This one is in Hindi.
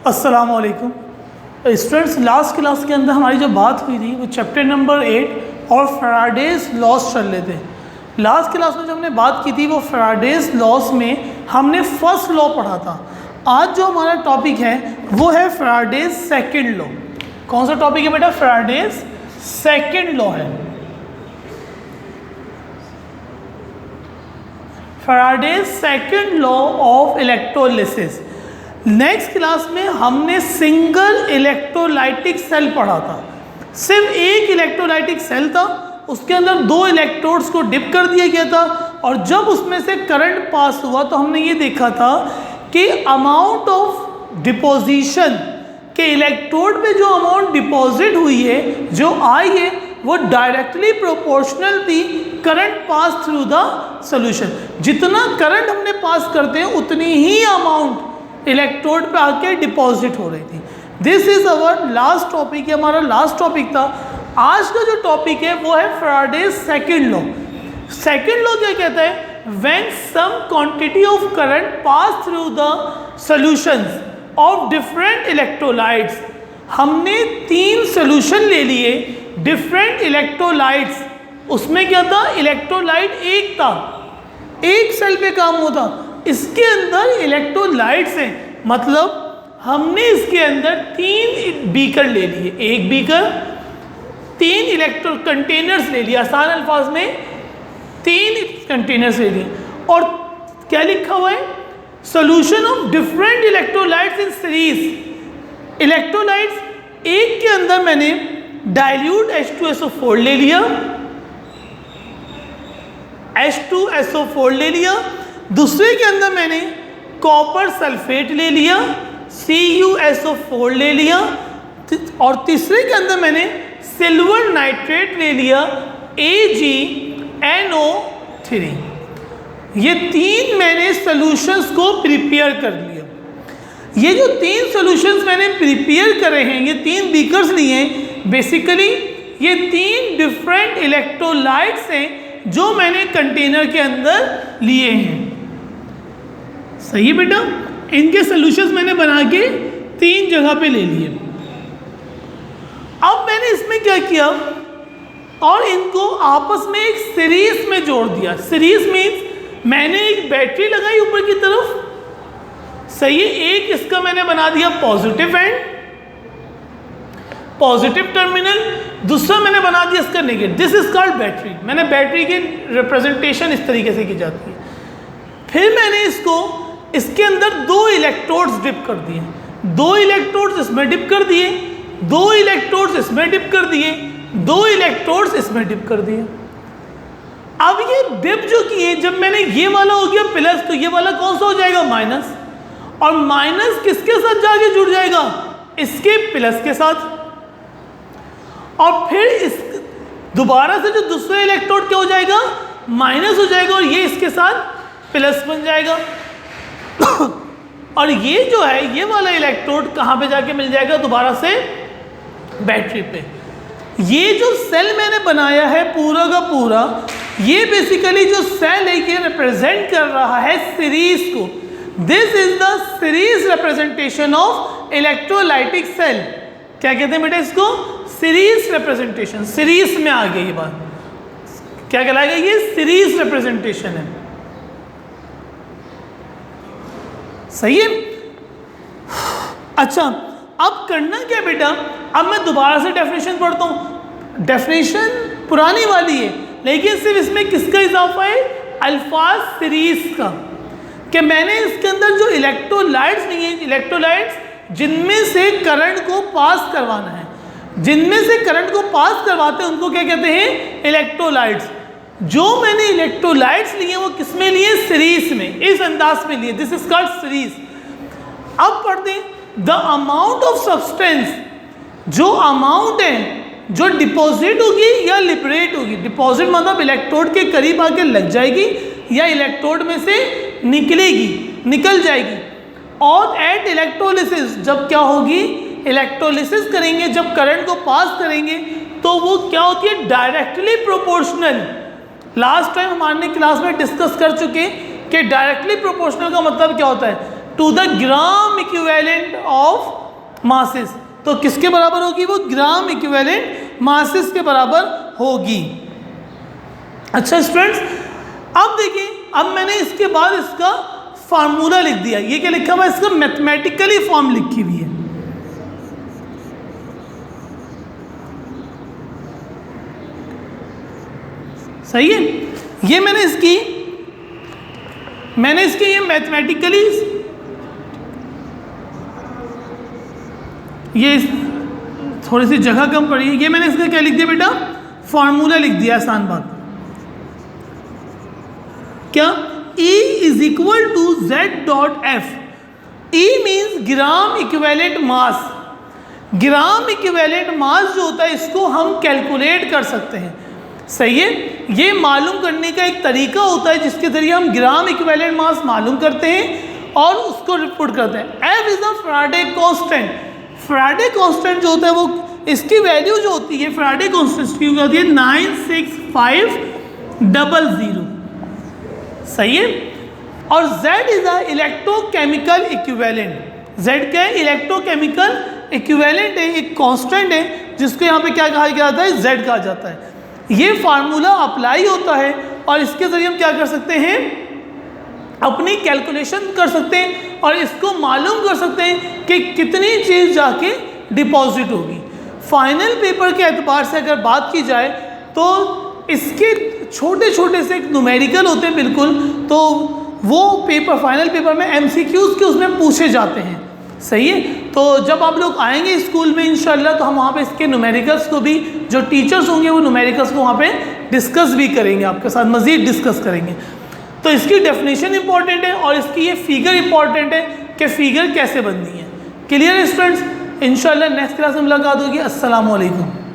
अस्सलाम वालेकुम स्टूडेंट्स। लास्ट क्लास के अंदर हमारी जो बात हुई थी वो चैप्टर नंबर 8 और फैराडेज लॉस चल रहे थे। लास्ट क्लास में जो हमने बात की थी वो फैराडेज लॉस में हमने फर्स्ट लॉ पढ़ा था। आज जो हमारा टॉपिक है वो है फैराडेज सेकंड लॉ। कौन सा टॉपिक है बेटा? फैराडेज सेकंड लॉ है। Faraday's second law of electrolysis. Next class में हमने सिंगल इलेक्ट्रोलाइटिक सेल पढ़ा था। सिर्फ एक इलेक्ट्रोलाइटिक सेल था, उसके अंदर दो इलेक्ट्रोड्स को डिप कर दिया गया था और जब उसमें से करंट पास हुआ तो हमने ये देखा था कि अमाउंट ऑफ डिपोजिशन के इलेक्ट्रोड पे जो अमाउंट डिपॉजिट हुई है, जो आई है, वो डायरेक्टली प्रोपोर्शनल थी current pass through the solution. जितना करंट हमने पास करते हैं उतनी ही अमाउंट इलेक्ट्रोड पे आके डिपॉजिट हो रही थी। This is our last topic, हमारा लास्ट टॉपिक था। आज का जो टॉपिक है वो है Faraday's second law. Second law क्या कहता है? When some quantity of current pass through the solutions of different electrolytes. हमने 3 सॉल्यूशन ले लिए डिफरेंट इलेक्ट्रोलाइट्स। उसमें क्या था? इलेक्ट्रोलाइट एक था, एक सेल पे काम होता। इसके अंदर इलेक्ट्रोलाइट्स हैं, मतलब हमने इसके अंदर 3 बीकर ले लिए। एक बीकर, 3 इलेक्ट्रो कंटेनर्स ले लिए। आसान अल्फाज में 3 कंटेनर्स ले लिए और क्या लिखा हुआ है? Solution of different electrolytes in series. Electrolytes एक के अंदर मैंने डाइल्यूट H2SO4 ले लिया, H2SO4 ले लिया। दूसरे के अंदर मैंने कॉपर सल्फेट ले लिया, CuSO4 ले लिया और तीसरे के अंदर मैंने सिल्वर नाइट्रेट ले लिया, AgNO3। ये 3 मैंने सॉल्यूशंस को प्रिपेयर कर लिया। ये जो 3 सॉल्यूशंस मैंने प्रिपेयर करे हैं, ये 3 बीकर्स लिए हैं, बेसिकली ये 3 डिफरेंट इलेक्ट्रोलाइट्स हैं जो मैंने कंटेनर के अंदर लिए हैं। सही है बेटा? इनके सॉल्यूशंस मैंने बना के 3 जगह पे ले लिए। अब मैंने इसमें क्या किया और इनको आपस में एक सीरीज में जोड़ दिया। सीरीज मीन्स मैंने एक बैटरी लगाई ऊपर की तरफ, सही है। एक इसका मैंने बना दिया पॉजिटिव एंड, पॉजिटिव टर्मिनल। दूसरा मैंने बना दिया इसका negative. This is called battery. मैंने बैटरी की रिप्रेजेंटेशन इस तरीके से की जाती है। फिर मैंने इसके अंदर 2 इलेक्ट्रोड्स डिप कर दिए। 2 इलेक्ट्रोड्स इसमें डिप कर दिए, 2 इलेक्ट्रोड्स इसमें डिप कर दिए, 2 इलेक्ट्रोड्स इसमें डिप कर दिए। अब ये डिप जो किए, जब मैंने ये वाला हो गया प्लस, तो ये वाला कौन सा हो जाएगा? माइनस। और माइनस किसके साथ जाके जुड़ जाएगा? इसके प्लस के साथ। और फिर इस दोबारा से जो दूसरा इलेक्ट्रोड क्या हो जाएगा? माइनस हो जाएगा और ये इसके साथ प्लस बन जाएगा। और ये जो है, ये वाला इलेक्ट्रोड कहाँ पे जाके मिल जाएगा? दोबारा से बैटरी पे। ये जो सेल मैंने बनाया है पूरा का पूरा, ये बेसिकली जो सेल है ये रिप्रेजेंट कर रहा है सीरीज को। This is the series representation of electrolytic cell. क्या कहते हैं बेटा इसको? Series representation. सीरीज में आ गई ये बात। क्या कहलाएगा? ये सीरीज रिप्रेजेंटेशन है। सही है? अच्छा, अब करना क्या बेटा? अब मैं दोबारा से डेफिनेशन पढ़ता हूँ। डेफिनेशन पुरानी वाली है, लेकिन सिर्फ इसमें किसका इजाफा है? अल्फाज सीरीज का। कि मैंने इसके अंदर जो इलेक्ट्रोलाइट्स नहीं है, इलेक्ट्रोलाइट्स जिनमें से करंट को पास करवाना है, जिनमें से करंट को पास करवाते हैं उनको क्या कहते हैं? इलेक्ट्रोलाइट्स। जो मैंने इलेक्ट्रोलाइट्स लिए वो किस में लिए? सीरीज में, इस अंदाज में लिए। This is called series. अब पढ़ते हैं द अमाउंट ऑफ सब्सटेंस। जो अमाउंट है जो डिपॉजिट होगी या लिबरेट होगी। डिपॉजिट मतलब इलेक्ट्रोड के करीब आके लग जाएगी या इलेक्ट्रोड में से निकलेगी, निकल जाएगी। और एट इलेक्ट्रोलिसिस, जब क्या होगी? इलेक्ट्रोलिसिस करेंगे, जब करंट को पास करेंगे तो वो क्या होती है? Directly proportional. लास्ट टाइम हमारे क्लास में डिस्कस कर चुके कि डायरेक्टली प्रोपोर्शनल का मतलब क्या होता है? To the gram equivalent of masses. तो किसके बराबर होगी वो? ग्राम इक्विवेलेंट मासेस के बराबर होगी। अच्छा स्टूडेंट्स, अब देखिए, अब मैंने इसके बाद इसका फार्मूला लिख दिया। ये क्या लिखा हुआ है? इसका मैथमेटिकली फॉर्म लिखी हुई है। सही है। ये मैंने इसकी ये मैथमेटिकली, ये थोड़ी सी जगह कम पड़ी है। ये मैंने इसका क्या लिख दिया बेटा? फॉर्मूला लिख दिया। आसान बात क्या? E is equal to Z.F। E means gram equivalent mass. Gram equivalent mass जो होता है इसको हम कैलकुलेट कर सकते हैं। सही है। ये मालूम करने का एक तरीका होता है जिसके जरिए हम ग्राम इक्विवेलेंट मास मालूम करते हैं और उसको रिपोर्ट करते हैं। F is the Faraday constant. Faraday constant जो होता है वो, इसकी वैल्यू जो होती है फैराडे कांस्टेंट की होती है 96500। सही है। और Z is the electrochemical equivalent. Z क्या है? इलेक्ट्रोकेमिकल इक्विवेलेंट है, एक कांस्टेंट है जिसको यहाँ पे क्या कहा जाता है? Z कहा जाता है। ये फार्मूला अप्लाई होता है और इसके जरिए हम क्या कर सकते हैं? अपनी कैलकुलेशन कर सकते हैं और इसको मालूम कर सकते हैं कि कितनी चीज़ जाके डिपॉजिट होगी। फाइनल पेपर के एतबार से अगर बात की जाए तो इसके छोटे छोटे से न्यूमेरिकल होते हैं बिल्कुल, तो वो पेपर फाइनल पेपर में MCQs के उसमें पूछे जाते हैं। सही है। तो जब आप लोग आएंगे स्कूल में इंशाल्लाह तो हम वहाँ पे इसके न्यूमेरिकल्स को भी, जो टीचर्स होंगे वो न्यूमेरिकल्स को वहाँ पे डिस्कस भी करेंगे, आपके साथ मज़ीद डिस्कस करेंगे। तो इसकी डेफिनेशन इंपॉर्टेंट है और इसकी ये फिगर इंपॉर्टेंट है कि फ़िगर कैसे बननी है। क्लियर है स्टूडेंट्स? इंशाल्लाह नेक्स्ट क्लास में मुलाकात होगी। अस्सलाम वालेकुम।